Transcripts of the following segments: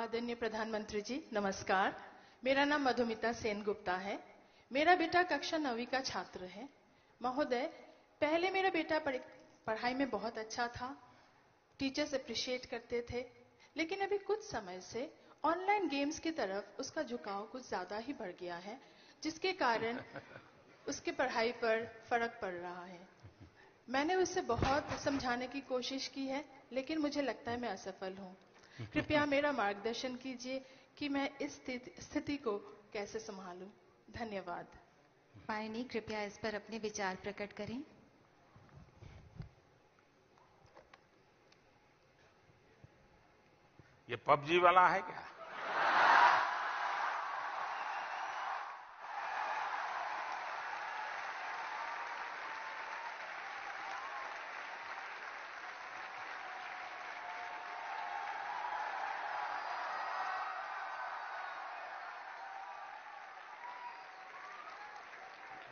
आदरणीय प्रधानमंत्री जी नमस्कार। मेरा नाम मधुमिता सेनगुप्ता है। मेरा बेटा कक्षा 9वीं का छात्र है। महोदय, पहले मेरा बेटा पढ़ाई में बहुत अच्छा था, टीचर्स अप्रिशिएट करते थे, लेकिन अभी कुछ समय से ऑनलाइन गेम्स की तरफ उसका झुकाव कुछ ज्यादा ही बढ़ गया है, जिसके कारण उसके पढ़ाई पर फर्क पड़ रहा है। मैंने उसे बहुत समझाने की कोशिश की है, लेकिन मुझे लगता है मैं असफल हूँ। कृपया मेरा मार्गदर्शन कीजिए कि मैं इस स्थिति को कैसे संभालूं। धन्यवाद। पायनी, कृपया इस पर अपने विचार प्रकट करें। ये पबजी वाला है क्या?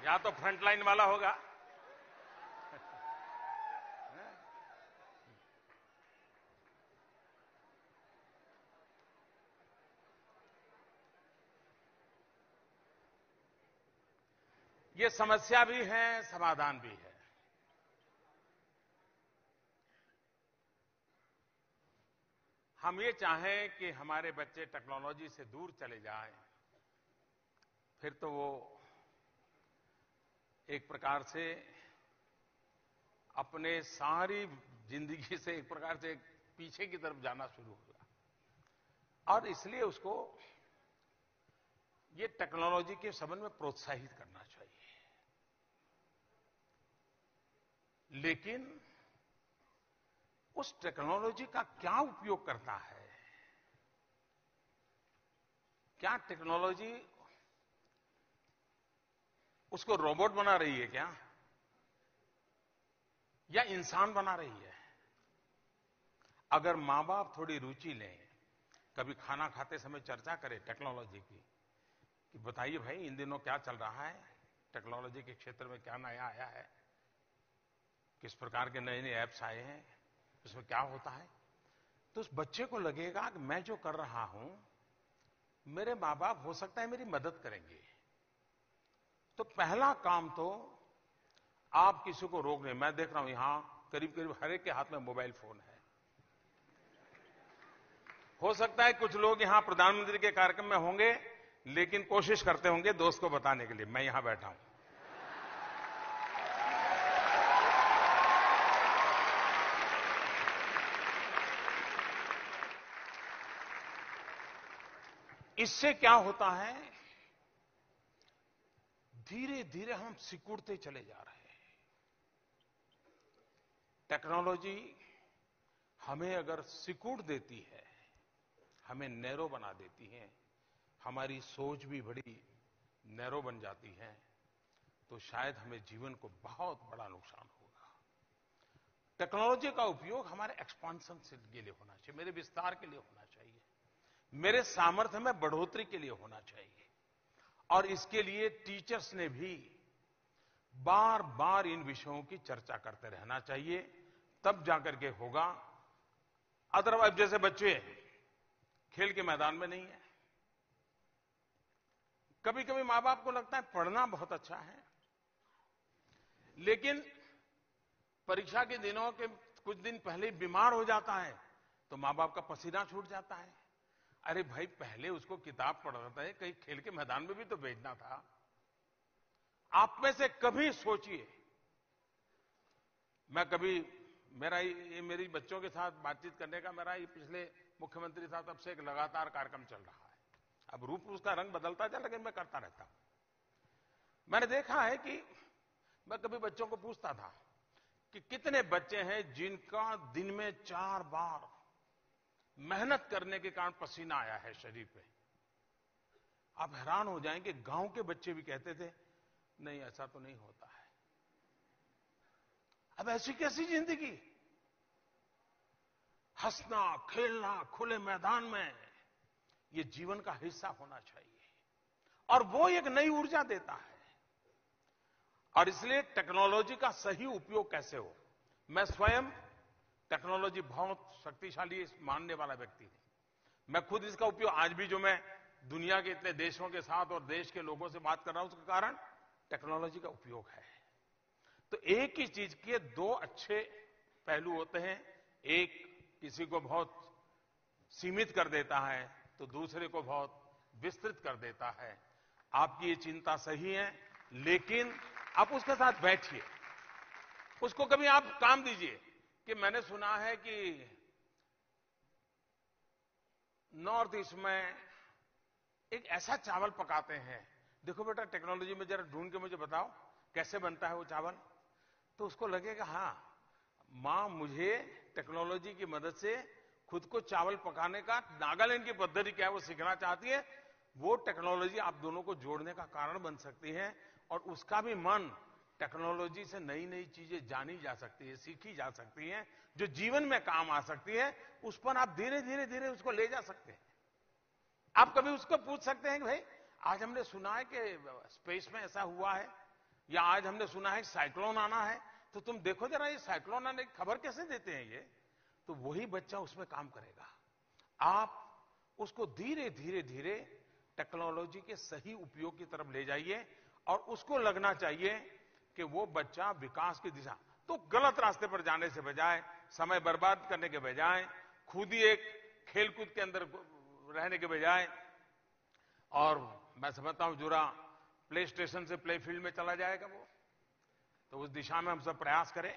या तो फ्रंटलाइन वाला होगा। ये समस्या भी है, समाधान भी है। हम ये चाहें कि हमारे बच्चे टेक्नोलॉजी से दूर चले जाएं, फिर तो वो एक प्रकार से अपने सारी जिंदगी से एक प्रकार से पीछे की तरफ जाना शुरू होगा। और इसलिए उसको ये टेक्नोलॉजी के संबंध में प्रोत्साहित करना चाहिए। लेकिन उस टेक्नोलॉजी का क्या उपयोग करता है? क्या टेक्नोलॉजी उसको रोबोट बना रही है क्या, या इंसान बना रही है? अगर मां बाप थोड़ी रुचि लें, कभी खाना खाते समय चर्चा करें टेक्नोलॉजी की, कि बताइए भाई इन दिनों क्या चल रहा है, टेक्नोलॉजी के क्षेत्र में क्या नया आया है, किस प्रकार के नए नए ऐप्स आए हैं, उसमें क्या होता है, तो उस बच्चे को लगेगा कि मैं जो कर रहा हूं मेरे मां बाप हो सकता है मेरी मदद करेंगे। तो पहला काम तो आप किसी को रोक नहीं। मैं देख रहा हूं यहां करीब करीब हर एक के हाथ में मोबाइल फोन है। हो सकता है कुछ लोग यहां प्रधानमंत्री के कार्यक्रम में होंगे, लेकिन कोशिश करते होंगे दोस्त को बताने के लिए मैं यहां बैठा हूं। इससे क्या होता है, धीरे धीरे हम सिकुड़ते चले जा रहे हैं। टेक्नोलॉजी हमें अगर सिकुड़ देती है, हमें नैरो बना देती है, हमारी सोच भी बड़ी नैरो बन जाती है, तो शायद हमें जीवन को बहुत बड़ा नुकसान होगा। टेक्नोलॉजी का उपयोग हमारे एक्सपांशन के लिए होना चाहिए, मेरे विस्तार के लिए होना चाहिए, मेरे सामर्थ्य में बढ़ोतरी के लिए होना चाहिए। और इसके लिए टीचर्स ने भी बार बार इन विषयों की चर्चा करते रहना चाहिए, तब जाकर के होगा। अदरवाइज जैसे बच्चे खेल के मैदान में नहीं है, कभी कभी मां बाप को लगता है पढ़ना बहुत अच्छा है, लेकिन परीक्षा के दिनों के कुछ दिन पहले बीमार हो जाता है तो मां बाप का पसीना छूट जाता है। अरे भाई, पहले उसको किताब पढ़ाता है, कहीं खेल के मैदान में भी तो भेजना था। आप में से कभी सोचिए, मैं कभी मेरी बच्चों के साथ बातचीत करने का मेरा ये पिछले मुख्यमंत्री था तब से एक लगातार कार्यक्रम चल रहा है। अब रूप उसका रंग बदलता था, लेकिन मैं करता रहता हूं। मैंने देखा है कि मैं कभी बच्चों को पूछता था कि कितने बच्चे हैं जिनका दिन में 4 बार मेहनत करने के कारण पसीना आया है शरीर पे। आप हैरान हो जाएंगे, गांव के बच्चे भी कहते थे नहीं ऐसा तो नहीं होता है। अब ऐसी कैसी जिंदगी? हंसना खेलना खुले मैदान में ये जीवन का हिस्सा होना चाहिए, और वो एक नई ऊर्जा देता है। और इसलिए टेक्नोलॉजी का सही उपयोग कैसे हो, मैं स्वयं टेक्नोलॉजी बहुत शक्तिशाली मानने वाला व्यक्ति हूं। मैं खुद इसका उपयोग आज भी जो मैं दुनिया के इतने देशों के साथ और देश के लोगों से बात कर रहा हूं, उसका कारण टेक्नोलॉजी का उपयोग है। तो एक ही चीज के दो अच्छे पहलू होते हैं। एक किसी को बहुत सीमित कर देता है तो दूसरे को बहुत विस्तृत कर देता है। आपकी ये चिंता सही है, लेकिन आप उसके साथ बैठिए, उसको कभी आप काम दीजिए कि मैंने सुना है कि नॉर्थ ईस्ट में एक ऐसा चावल पकाते हैं, देखो बेटा टेक्नोलॉजी में जरा ढूंढ के मुझे बताओ कैसे बनता है वो चावल। तो उसको लगेगा हाँ, मां मुझे टेक्नोलॉजी की मदद से खुद को चावल पकाने का नागालैंड की पद्धति क्या है वो सीखना चाहती है। वो टेक्नोलॉजी आप दोनों को जोड़ने का कारण बन सकती है और उसका भी मन टेक्नोलॉजी से नई नई चीजें जानी जा सकती है, सीखी जा सकती हैं, जो जीवन में काम आ सकती है। उस पर आप धीरे धीरे धीरे उसको ले जा सकते हैं। आप कभी उसको पूछ सकते हैं कि भाई आज हमने सुना है कि स्पेस में ऐसा हुआ है, या आज हमने सुना है साइक्लोन आना है, तो तुम देखो जरा ये साइक्लोन आने की खबर कैसे देते हैं ये। तो वही बच्चा उसमें काम करेगा। आप उसको धीरे धीरे धीरे टेक्नोलॉजी के सही उपयोग की तरफ ले जाइए और उसको लगना चाहिए कि वो बच्चा विकास की दिशा, तो गलत रास्ते पर जाने से बजाय, समय बर्बाद करने के बजाय, खुद ही एक खेलकूद के अंदर रहने के बजाय, और मैं समझता हूं जुरा प्ले स्टेशन से प्ले फील्ड में चला जाएगा वो, तो उस दिशा में हम सब प्रयास करें।